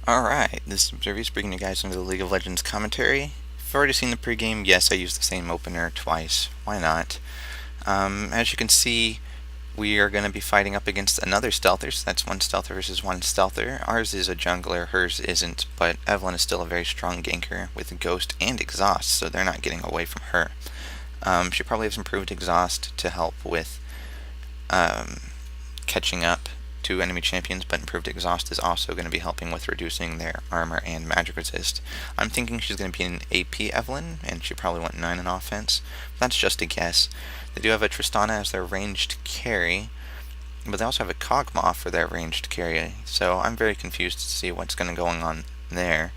Alright, this is Observious bringing you guys into the League of Legends commentary. If you've already seen the pregame, yes, I used the same opener twice. Why not? As you can see, we are going to be fighting up against another stealther, so that's one stealther versus one stealther. Ours is a jungler, hers isn't, but Evelyn is still a very strong ganker with Ghost and Exhaust, so they're not getting away from her. She probably has improved Exhaust to help with catching up to enemy champions, but improved exhaust is also going to be helping with reducing their armor and magic resist. I'm thinking she's going to be an AP Evelyn, and she probably went 9 in offense. That's just a guess. They do have a Tristana as their ranged carry, but they also have a Kog'Maw for their ranged carry, so I'm very confused to see what's going to go on there.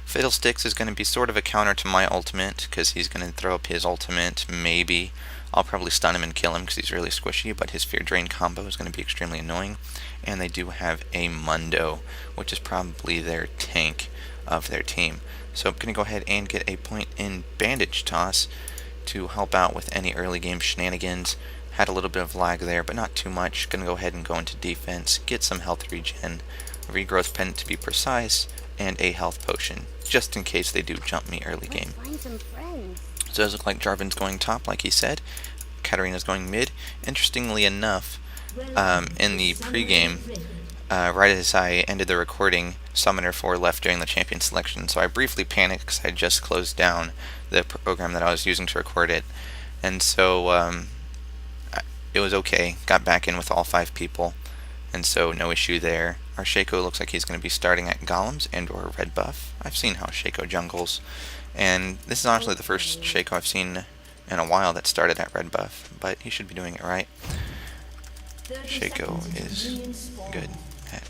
Fiddlesticks is going to be sort of a counter to my ultimate, because he's going to throw up his ultimate, maybe. I'll probably stun him and kill him because he's really squishy, but his Fear Drain combo is going to be extremely annoying. And they do have a Mundo, which is probably their tank of their team. So I'm going to go ahead and get a point in Bandage Toss to help out with any early game shenanigans. Had a little bit of lag there, but not too much. Going to go ahead and go into defense, get some health regen, Regrowth Pendant to be precise, and a health potion, just in case they do jump me early game. So it does look like Jarvan's going top, like he said. Katarina's going mid. Interestingly enough, in the pregame, right as I ended the recording, Summoner 4 left during the champion selection, so I briefly panicked because I just closed down the program that I was using to record it. And so it was okay. Got back in with all 5 people, and so no issue there. Our Shaco looks like he's going to be starting at Golems and or red buff. I've seen how Shaco jungles, and this is honestly the first Shaco I've seen in a while that started at red buff, but he should be doing it right. Shaco is good at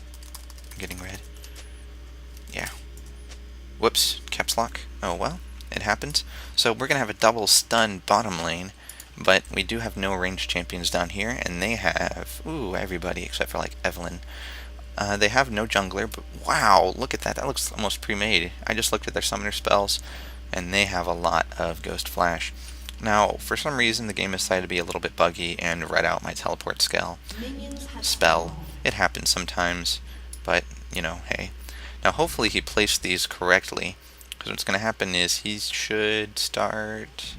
getting red. Yeah. Whoops, caps lock. Oh well, it happens. So we're going to have a double stun bottom lane, but we do have no ranged champions down here, and they have, everybody except for like Evelyn. They have no jungler, but wow, look at that. That looks almost pre-made. I just looked at their summoner spells, and they have a lot of Ghost Flash. Now, for some reason, the game decided to be a little bit buggy and read out my teleport spell. It happens sometimes, but, you know, hey. Now, hopefully he placed these correctly, because what's going to happen is he should start...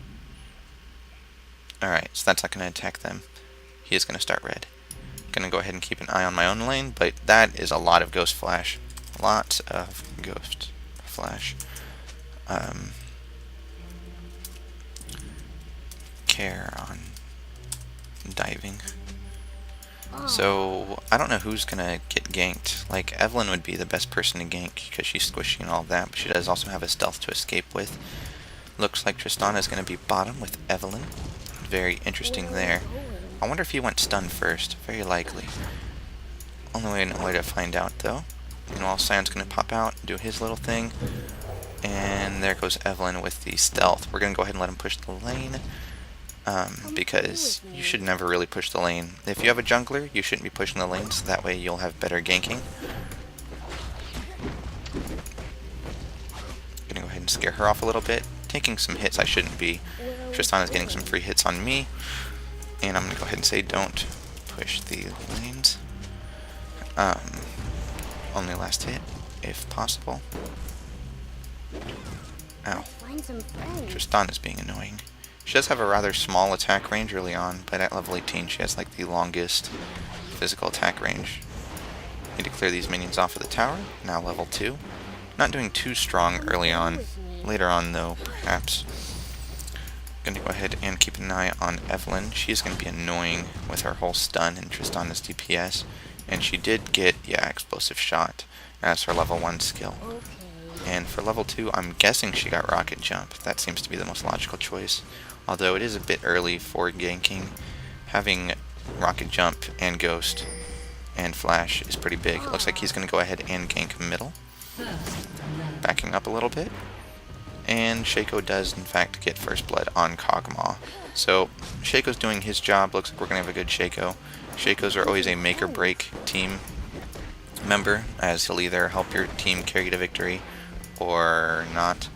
Alright, so that's not going to attack them. He is going to start red. Going to go ahead and keep an eye on my own lane, but that is a lot of Ghost Flash. Lots of Ghost Flash. Care on diving. So I don't know who's gonna get ganked. Like, Evelyn would be the best person to gank because she's squishy and all that, but she does also have a stealth to escape with. Looks like Tristana is gonna be bottom with Evelyn. Very interesting there. I wonder if he went stun first. Very likely. Only way to find out though. Meanwhile, Sion's gonna pop out, do his little thing, and there goes Evelyn with the stealth. We're gonna go ahead and let him push the lane. Because you should never really push the lane. If you have a jungler, you shouldn't be pushing the lane, so that way you'll have better ganking. Gonna go ahead and scare her off a little bit. Taking some hits I shouldn't be. Tristana's getting some free hits on me. And I'm gonna go ahead and say don't push the lanes. Only last hit, if possible. Ow. Tristana's being annoying. She does have a rather small attack range early on, but at level 18 she has like the longest physical attack range. Need to clear these minions off of the tower, now level 2. Not doing too strong early on. Later on though, perhaps. Gonna go ahead and keep an eye on Evelyn. She's gonna be annoying with her whole stun and Tristana's DPS. And she did get, explosive shot as her level 1 skill. And for level 2, I'm guessing she got rocket jump. That seems to be the most logical choice. Although it is a bit early for ganking. Having rocket jump and ghost and flash is pretty big. It looks like he's going to go ahead and gank middle. Backing up a little bit. And Shaco does in fact get first blood on Kog'Maw. So Shaco's doing his job. Looks like we're going to have a good Shaco. Shacos are always a make or break team member, as he'll either help your team carry to victory or not.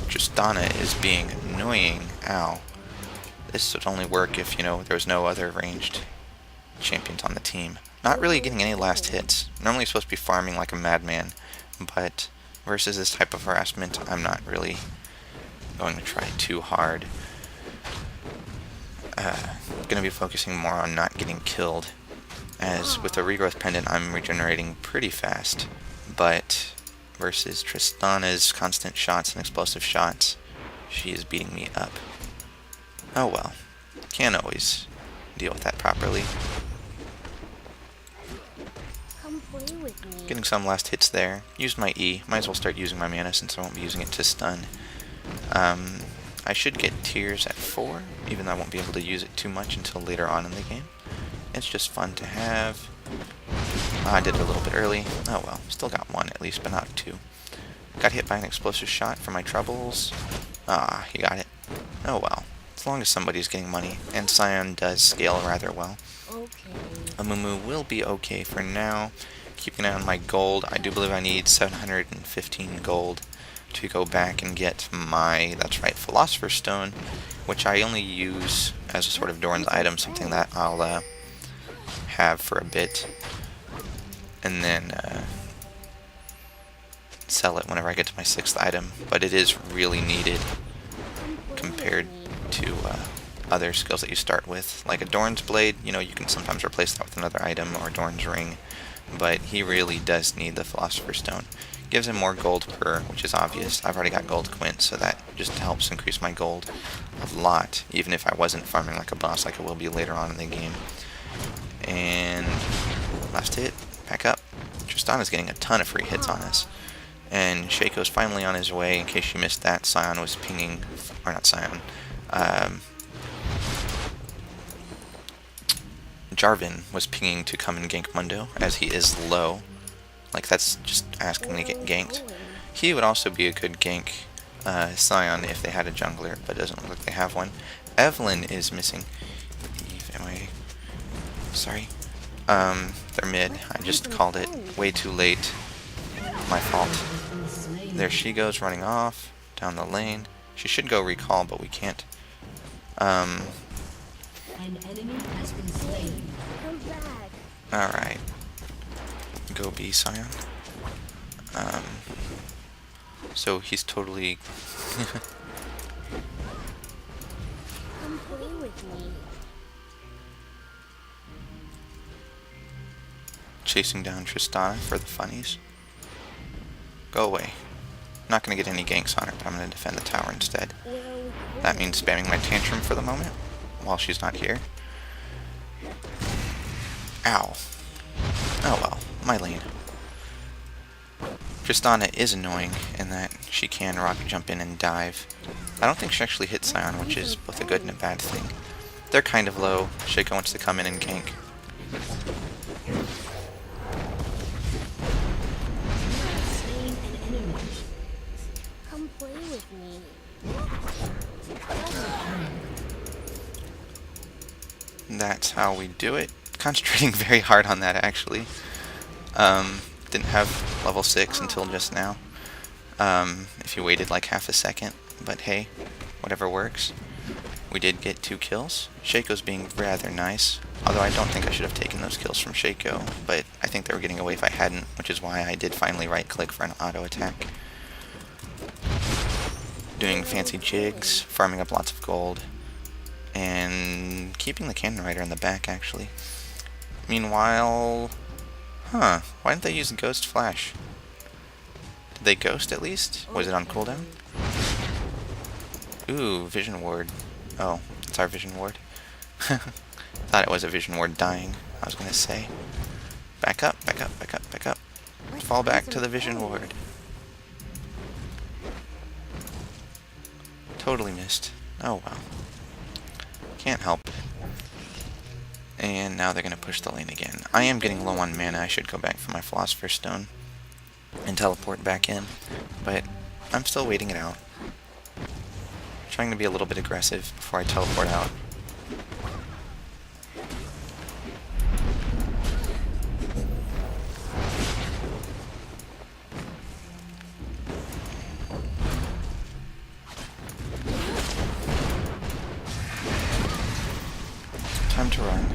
Tristana is being annoying. Ow. This would only work if, there was no other ranged champions on the team. Not really getting any last hits. Normally supposed to be farming like a madman, but versus this type of harassment, I'm not really going to try too hard. Going to be focusing more on not getting killed, as with the regrowth pendant I'm regenerating pretty fast, but versus Tristana's constant shots and explosive shots, she is beating me up. Oh well, can't always deal with that properly. Getting some last hits there. Used my E. Might as well start using my mana since I won't be using it to stun. I should get tears at 4, even though I won't be able to use it too much until later on in the game. It's just fun to have. I did it a little bit early. Oh well, still got 1 at least, but not 2. Got hit by an explosive shot for my troubles. He got it. Oh well, as long as somebody's getting money, and Scion does scale rather well. Amumu will be okay for now. Keeping an eye on my gold. I do believe I need 715 gold to go back and get my, that's right, Philosopher's Stone, which I only use as a sort of Doran's item, something that I'll have for a bit, and then sell it whenever I get to my 6th item. But it is really needed compared to other skills that you start with. Like a Doran's Blade, you know, you can sometimes replace that with another item, or Doran's Ring, but he really does need the Philosopher's Stone. Gives him more gold per, which is obvious. I've already got gold quint, so that just helps increase my gold a lot, even if I wasn't farming like a boss like I will be later on in the game. And last hit, back up. Tristana's getting a ton of free hits on us. And Shaco's finally on his way. In case you missed that, Scion was pinging, or not Scion, Jarvan was pinging to come and gank Mundo, as he is low. Like, that's just asking to get ganked. He would also be a good gank Scion if they had a jungler, but it doesn't look like they have one. Evelyn is missing. Eve, am I... Sorry. They're mid. I just called it way too late. My fault. There she goes, running off down the lane. She should go recall, but we can't. Alright. Go B, Scion. So he's totally... Come play with me. chasing down Tristana for the funnies. Go away. Not going to get any ganks on her, but I'm going to defend the tower instead. That means spamming my tantrum for the moment, while she's not here. Ow. Oh well, my lane. Tristana is annoying in that she can rocket jump in and dive. I don't think she actually hit Scion, which is both a good and a bad thing. They're kind of low. Shaco wants to come in and gank. Come play with me. That's how we do it. Concentrating very hard on that, actually. Didn't have level 6 until just now. If you waited like half a second. But hey, whatever works. We did get 2 kills. Shaco's being rather nice. Although I don't think I should have taken those kills from Shaco. But I think they were getting away if I hadn't. Which is why I did finally right-click for an auto attack. Doing fancy jigs. Farming up lots of gold. And keeping the cannon rider in the back, actually. Meanwhile... Huh, why didn't they use Ghost Flash? Did they ghost at least? Was it on cooldown? Ooh, Vision Ward. Oh, it's our Vision Ward. Thought it was a Vision Ward dying, I was gonna say. Back up, back up, back up, back up. Fall back to the Vision Ward. Totally missed. Oh well. Can't help it. And now they're going to push the lane again. I am getting low on mana. I should go back for my Philosopher's Stone and teleport back in. But I'm still waiting it out. Trying to be a little bit aggressive before I teleport out. Time to run.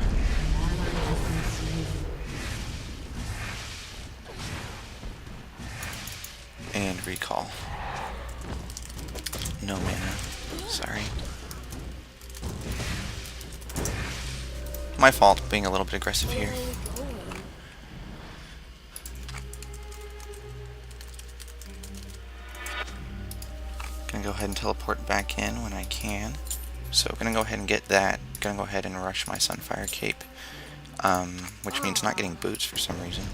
And recall. No mana. Sorry. My fault, being a little bit aggressive here. Gonna go ahead and teleport back in when I can. So gonna go ahead and get that. Gonna go ahead and rush my Sunfire Cape. Which means not getting boots for some reason.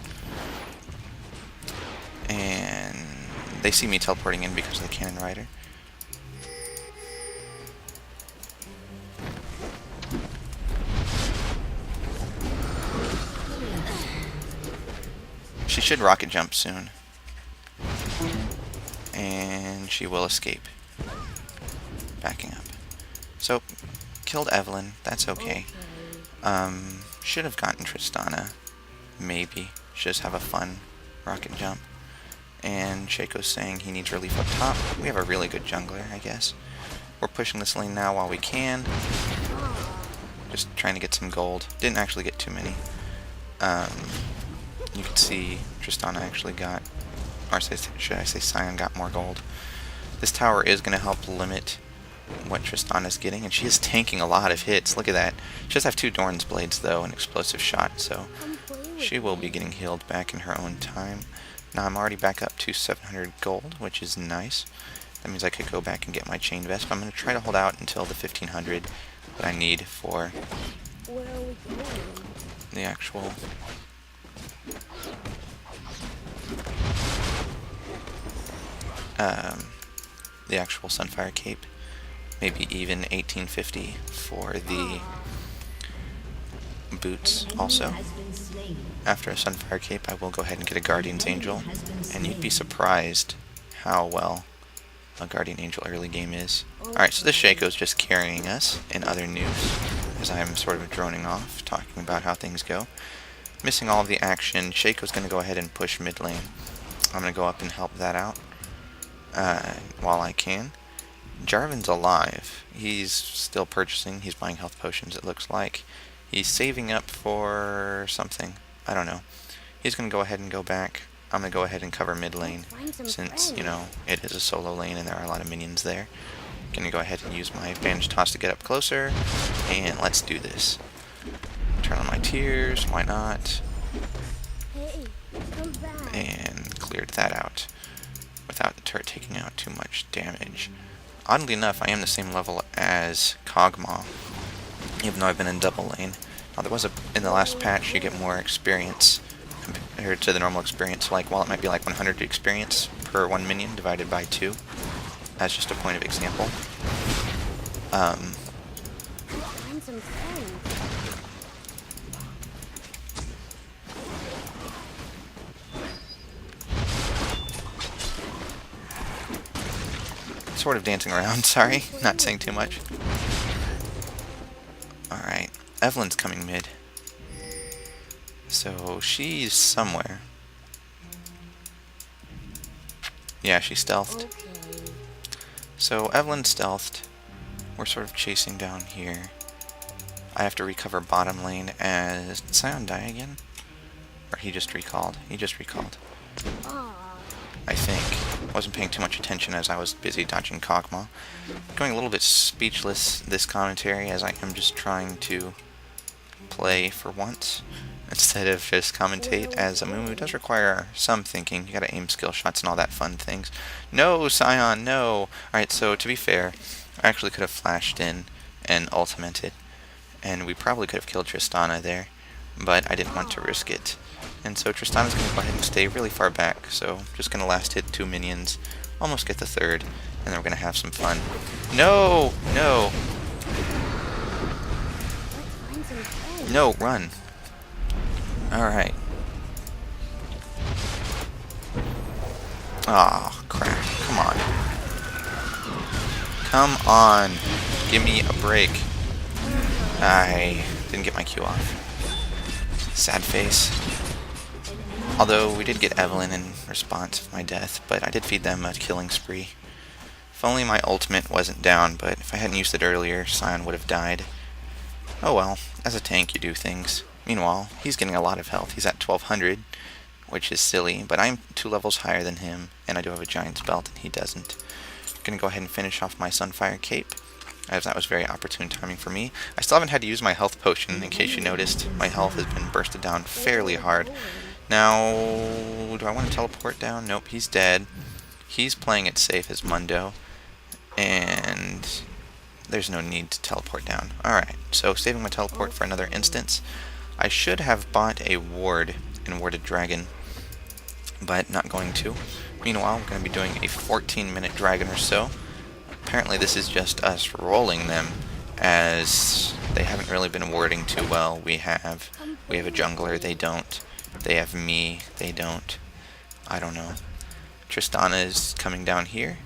And they see me teleporting in because of the Cannon Rider. She should rocket jump soon. And she will escape. Backing up. So, killed Evelyn. That's okay. Should have gotten Tristana. Maybe. Should just have a fun rocket jump. And Shaco's saying he needs relief up top. We have a really good jungler, I guess. We're pushing this lane now while we can. Just trying to get some gold. Didn't actually get too many. You can see Tristana actually got, or should I say Sion got more gold. This tower is going to help limit what Tristana's getting, and she is tanking a lot of hits. Look at that. She does have 2 Dorn's Blades, though, and explosive shot, so she will be getting healed back in her own time. Now I'm already back up to 700 gold, which is nice. That means I could go back and get my Chain Vest, but I'm going to try to hold out until the 1500 that I need for the actual Sunfire Cape. Maybe even 1850 for the boots also. After a Sunfire Cape, I will go ahead and get a Guardian's Angel, and you'd be surprised how well a Guardian Angel early game is. Alright, so this Shaco's just carrying us in other news, as I'm sort of droning off, talking about how things go. Missing all of the action, Shaco's going to go ahead and push mid lane. I'm going to go up and help that out while I can. Jarvan's alive. He's still purchasing. He's buying health potions, it looks like. He's saving up for something. I don't know. He's going to go ahead and go back. I'm going to go ahead and cover mid lane, since, you know, it is a solo lane and there are a lot of minions there. Going to go ahead and use my Banish Toss to get up closer, and let's do this. Turn on my tears, why not? And cleared that out without the turret taking out too much damage. Oddly enough, I am the same level as Kog'Maw, even though I've been in double lane. Now there was in the last patch you get more experience compared to the normal experience. Like, while it might be like 100 experience per 1 minion divided by 2, as just a point of example. Sort of dancing around, sorry, not saying too much. Alright, Evelyn's coming mid. So she's somewhere. Yeah, she stealthed. So Evelyn stealthed. We're sort of chasing down here. I have to recover bottom lane as... Did Sion die again? Or he just recalled? He just recalled. I think. Wasn't paying too much attention as I was busy dodging Kog'Maw. Going a little bit speechless this commentary, as I am just trying to play for once instead of just commentate, as Amumu does require some thinking. You gotta aim skill shots and all that fun things. No, Sion, no! Alright, so to be fair, I actually could have flashed in and ultimated, and we probably could have killed Tristana there, but I didn't want to risk it. And so Tristana's going to go ahead and stay really far back, so just going to last hit 2 minions, almost get the 3rd, and then we're going to have some fun. No! No! No, run! Alright. Aw, crap. Come on. Come on! Give me a break. I didn't get my Q off. Sad face. Although we did get Evelyn in response of my death, but I did feed them a killing spree. If only my ultimate wasn't down, but if I hadn't used it earlier, Sion would have died. Oh well, as a tank you do things. Meanwhile, he's getting a lot of health. He's at 1200, which is silly, but I'm 2 levels higher than him, and I do have a Giant's Belt, and he doesn't. I'm going to go ahead and finish off my Sunfire Cape, as that was very opportune timing for me. I still haven't had to use my health potion, in case you noticed. My health has been bursted down fairly hard. Now, do I want to teleport down? Nope, he's dead. He's playing it safe as Mundo, and there's no need to teleport down. Alright, so saving my teleport for another instance. I should have bought a ward and warded dragon, but not going to. Meanwhile, we're going to be doing a 14-minute dragon or so. Apparently this is just us rolling them, as they haven't really been warding too well. We have a jungler, they don't. They have me, they don't. I don't know. Tristana is coming down here.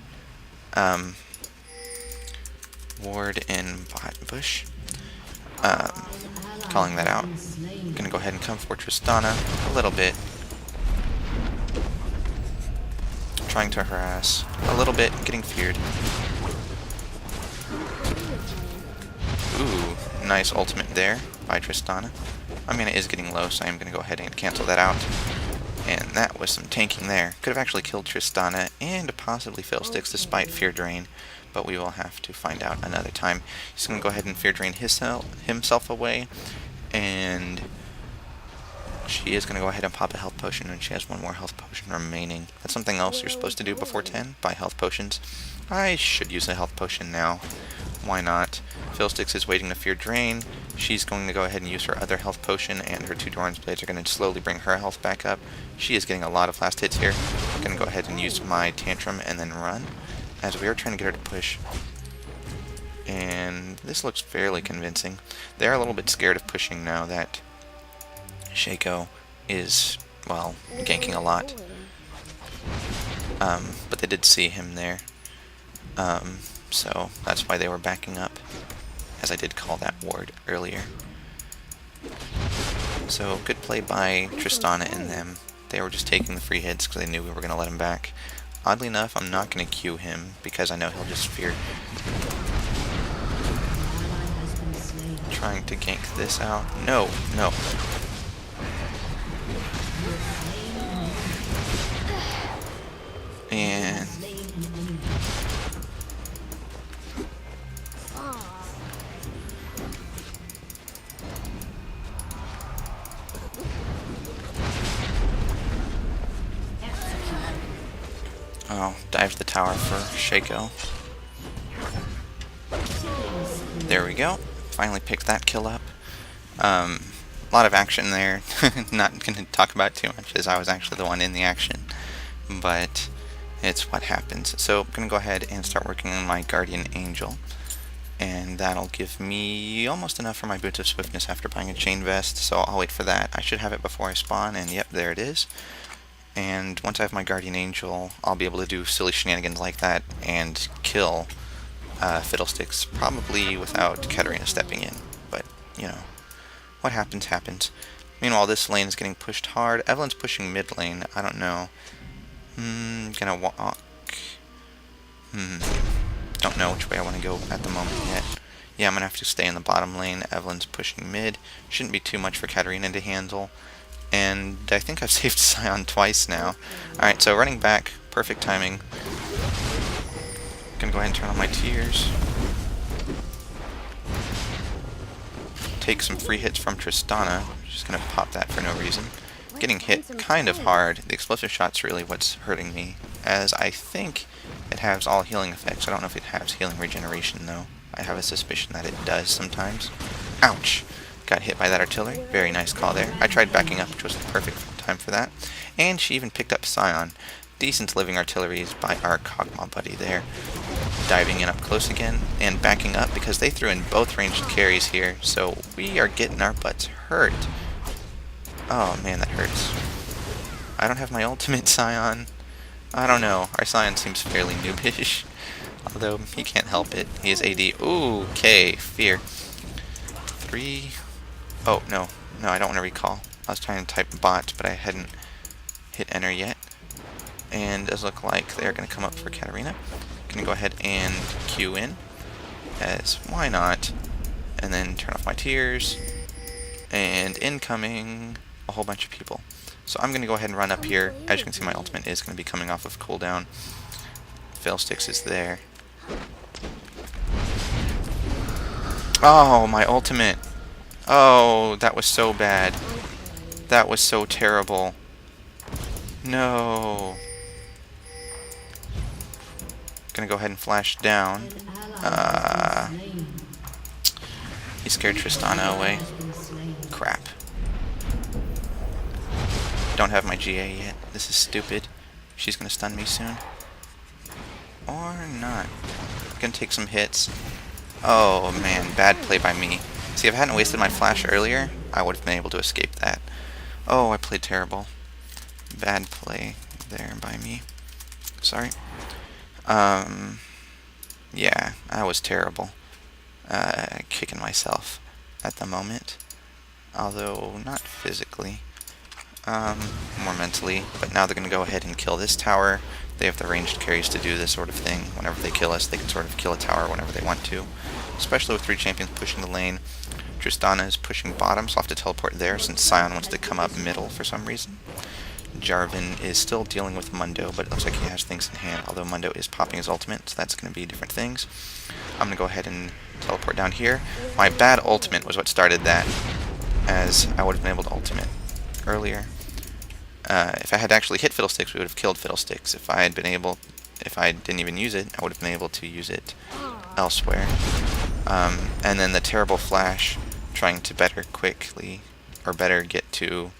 Ward in bot bush. Calling that out. Gonna go ahead and come for Tristana a little bit. Trying to harass a little bit, getting feared. Ooh, nice ultimate there by Tristana. I mean, it is getting low, so I am going to go ahead and cancel that out. And that was some tanking there. Could have actually killed Tristana and possibly Fiddlesticks despite Fear Drain, but we will have to find out another time. He's going to go ahead and Fear Drain himself away, and she is going to go ahead and pop a health potion, and she has 1 more health potion remaining. That's something else you're supposed to do before 10, buy health potions. I should use a health potion now. Why not? Fiddlesticks is waiting to Fear Drain. She's going to go ahead and use her other health potion, and her 2 Doran's Blades are going to slowly bring her health back up. She is getting a lot of last hits here. I'm going to go ahead and use my Tantrum and then run, as we are trying to get her to push. And this looks fairly convincing. They are a little bit scared of pushing now that Shaco is, well, ganking a lot. But they did see him there. So that's why they were backing up, as I did call that ward earlier. So good play by Tristana and them. They were just taking the free hits because they knew we were going to let him back. Oddly enough, I'm not going to Q him because I know he'll just fear. Trying to gank this out. No, no. And oh, dive the tower for Shaco. There we go. Finally picked that kill up. A lot of action there. Not going to talk about it too much, as I was actually the one in the action. But it's what happens. So I'm going to go ahead and start working on my Guardian Angel. And that'll give me almost enough for my Boots of Swiftness after buying a Chain Vest. So I'll wait for that. I should have it before I spawn, and yep, there it is. And once I have my Guardian Angel, I'll be able to do silly shenanigans like that and kill Fiddlesticks, probably without Katarina stepping in. But, you know, what happens, happens. Meanwhile, this lane is getting pushed hard. Evelyn's pushing mid lane. I don't know. Gonna walk. Don't know which way I want to go at the moment yet. Yeah, I'm gonna have to stay in the bottom lane. Evelyn's pushing mid. Shouldn't be too much for Katarina to handle. And I think I've saved Scion twice now. Alright, so running back. Perfect timing. Gonna go ahead and turn on my tears. Take some free hits from Tristana. Just gonna pop that for no reason. Getting hit kind of hard. The explosive shot's really what's hurting me, as I think it has all healing effects. I don't know if it has healing regeneration though. I have a suspicion that it does sometimes. Ouch! Got hit by that artillery. Very nice call there. I tried backing up, which was the perfect time for that. And she even picked up Scion. Decent living artilleries by our Kog'Maw buddy there. Diving in up close again, and backing up because they threw in both ranged carries here, so we are getting our butts hurt. Oh man, that hurts. I don't have my ultimate Scion. I don't know. Our Scion seems fairly noobish. Although, he can't help it. He is AD. Ooh, okay, Fear. 3... Oh, no. No, I don't want to recall. I was trying to type bot, but I hadn't hit enter yet. And it does look like they're going to come up for Katarina. Going to go ahead and Q in, as why not? And then turn off my tears. And incoming a whole bunch of people. So I'm going to go ahead and run up Come here. play As you can with see, my me. ultimate is going to be coming off of cooldown. Failsticks is there. Oh, my ultimate. Oh, that was so bad. That was so terrible. No. Gonna go ahead and flash down. He scared Tristana away. Crap. Don't have my GA yet. This is stupid. She's gonna stun me soon. Or not. Gonna take some hits. Oh man, bad play by me. See, if I hadn't wasted my flash earlier, I would have been able to escape that. Oh, I played terrible. Bad play there by me. Sorry. Yeah, I was terrible. Kicking myself at the moment. Although, not physically. More mentally. But now they're going to go ahead and kill this tower. They have the ranged carries to do this sort of thing. Whenever they kill us, they can sort of kill a tower whenever they want to. Especially with 3 champions pushing the lane. Tristana is pushing bottom, so I'll have to teleport there since Sion wants to come up middle for some reason. Jarvan is still dealing with Mundo, but it looks like he has things in hand, although Mundo is popping his ultimate, so that's going to be different things. I'm going to go ahead and teleport down here. My bad ultimate was what started that, as I would have been able to ultimate earlier. If I had actually hit Fiddlesticks, we would have killed Fiddlesticks. If I didn't even use it, I would have been able to use it elsewhere. And then the terrible flash, trying to better get to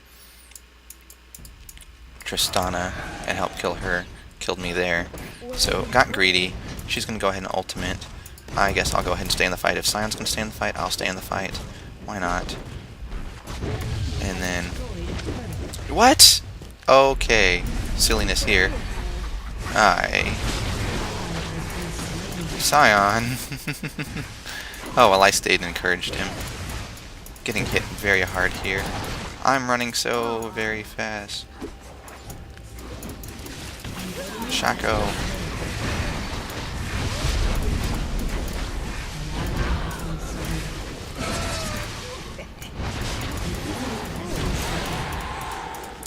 Tristana and help kill her, killed me there. So, got greedy. She's going to go ahead and ultimate. I guess I'll go ahead and stay in the fight. If Sion's going to stay in the fight, I'll stay in the fight. Why not? And then... What? Okay. Silliness here. Sion. Oh, well, I stayed and encouraged him. Getting hit very hard here. I'm running so very fast. Shaco.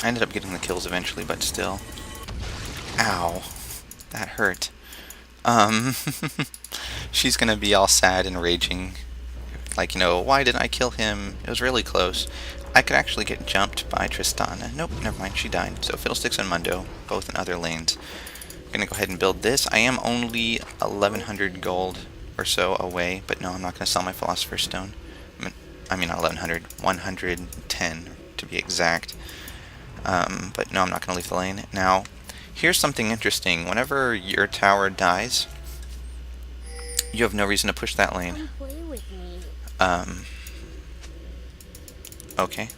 I ended up getting the kills eventually, but still. Ow. That hurt. She's gonna be all sad and raging. Like, why didn't I kill him? It was really close. I could actually get jumped by Tristana. Nope, never mind, she died. So Fiddlesticks and Mundo, both in other lanes. Gonna go ahead and build this. I am only 1100 gold or so away, but no, I'm not gonna sell my Philosopher's Stone. I mean not 1100, 110 to be exact. But no, I'm not gonna leave the lane. Now, here's something interesting. Whenever your tower dies, you have no reason to push that lane. Come play with me. Okay.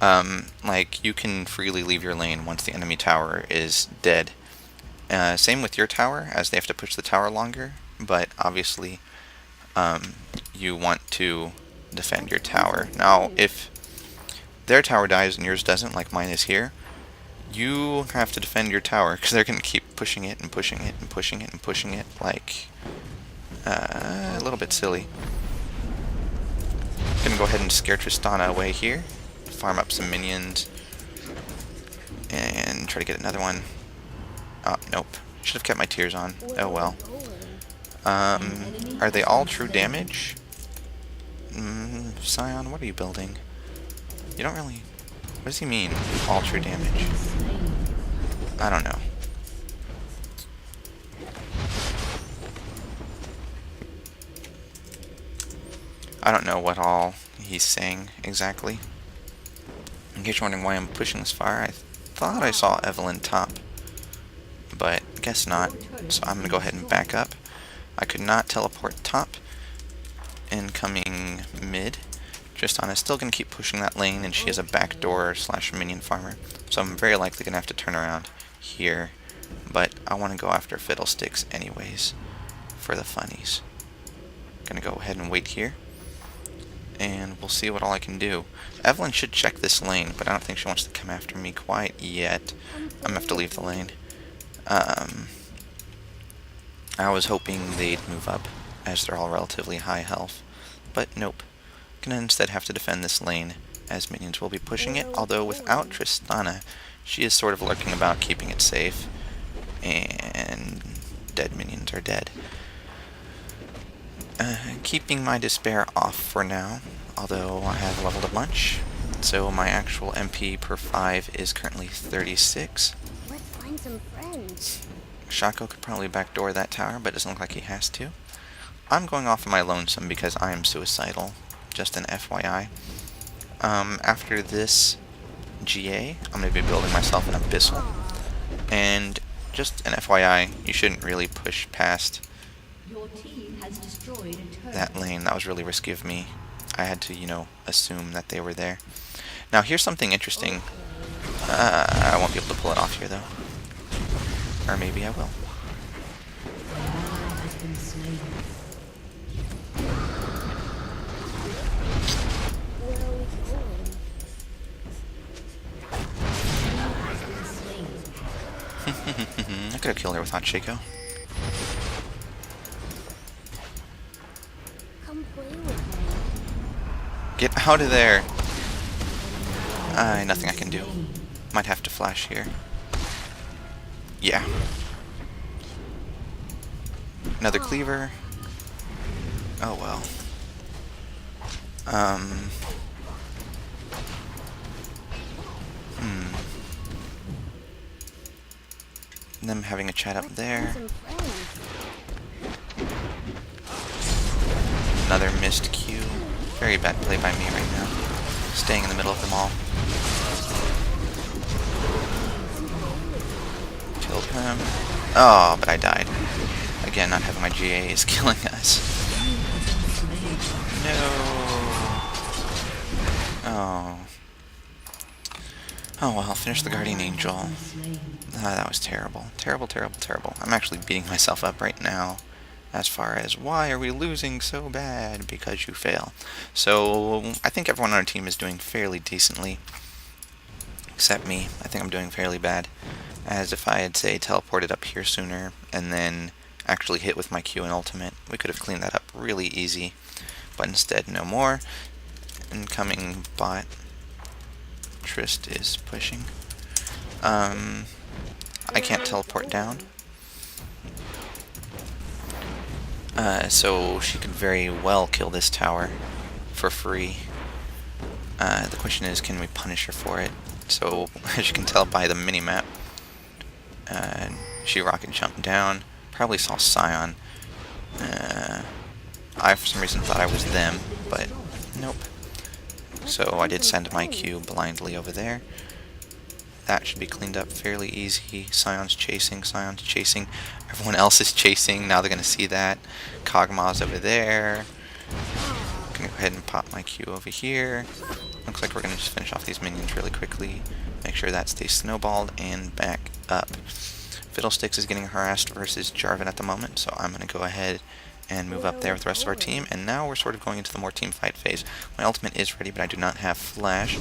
Like, you can freely leave your lane once the enemy tower is dead. Same with your tower, as they have to push the tower longer, but obviously, you want to defend your tower. Now, if their tower dies and yours doesn't, like mine is here, you have to defend your tower, because they're going to keep pushing it and pushing it and pushing it and pushing it, like, a little bit silly. Gonna go ahead and scare Tristana away here, farm up some minions, and try to get another one. Oh, nope. Should have kept my tears on. Oh well. Are they all true damage? Sion, what are you building? You don't really... What does he mean, all true damage? I don't know. I don't know what all he's saying exactly. In case you're wondering why I'm pushing this far, I thought I saw Evelyn top, but guess not. So I'm going to go ahead and back up. I could not teleport top. Incoming mid. Tristana is still going to keep pushing that lane, and she has a backdoor / minion farmer. So I'm very likely going to have to turn around here. But I want to go after Fiddlesticks anyways, for the funnies. Going to go ahead and wait here, and we'll see what all I can do. Evelyn should check this lane, but I don't think she wants to come after me quite yet. I'm going to have to leave the lane. I was hoping they'd move up, as they're all relatively high health, but nope. Gonna instead have to defend this lane as minions will be pushing it, although without Tristana, she is sort of lurking about, keeping it safe. And dead minions are dead. Keeping my despair off for now, although I have leveled a bunch. So my actual MP per 5 is currently 36. Let's find some friends. Shaco could probably backdoor that tower, but it doesn't look like he has to. I'm going off on my lonesome because I am suicidal. Just an FYI. After this GA, I'm going to be building myself an Abyssal. And just an FYI, you shouldn't really push past that lane. That was really risky of me. I had to, assume that they were there. Now, here's something interesting. I won't be able to pull it off here, though. Or maybe I will. Where are we going? I could have killed her without Shaco. Come play with me. Get out of there! Nothing I can do. Might have to flash here. Yeah. Another cleaver. Oh well. Them having a chat up there. Some friends. Another missed Q. Very bad play by me right now. Staying in the middle of them all. Killed him. Oh, but I died. Again, not having my GA is killing us. No. Oh. Oh well, finish the Guardian Angel. That was terrible. Terrible, terrible, terrible. I'm actually beating myself up right now as far as why are we losing so bad? Because you fail. So I think everyone on our team is doing fairly decently. Except me. I think I'm doing fairly bad. As if I had, say, teleported up here sooner and then actually hit with my Q and ultimate, we could have cleaned that up really easy. But instead, no more. Incoming bot. Trist is pushing. I can't teleport down. So she could very well kill this tower for free. The question is, can we punish her for it? So, as you can tell by the minimap, she rocket jumped down. Probably saw Scion. I, for some reason, thought I was them, but nope. So I did send my Q blindly over there. That should be cleaned up fairly easy. Scion's chasing, Scion's chasing. Everyone else is chasing. Now they're going to see that. Kog'Maw's over there. I'm going to go ahead and pop my Q over here. Looks like we're going to just finish off these minions really quickly. Make sure that stays snowballed and back up. Fiddlesticks is getting harassed versus Jarvan at the moment, so I'm going to go ahead and move up there with the rest of our team. And now we're sort of going into the more team fight phase. My ultimate is ready, but I do not have flash.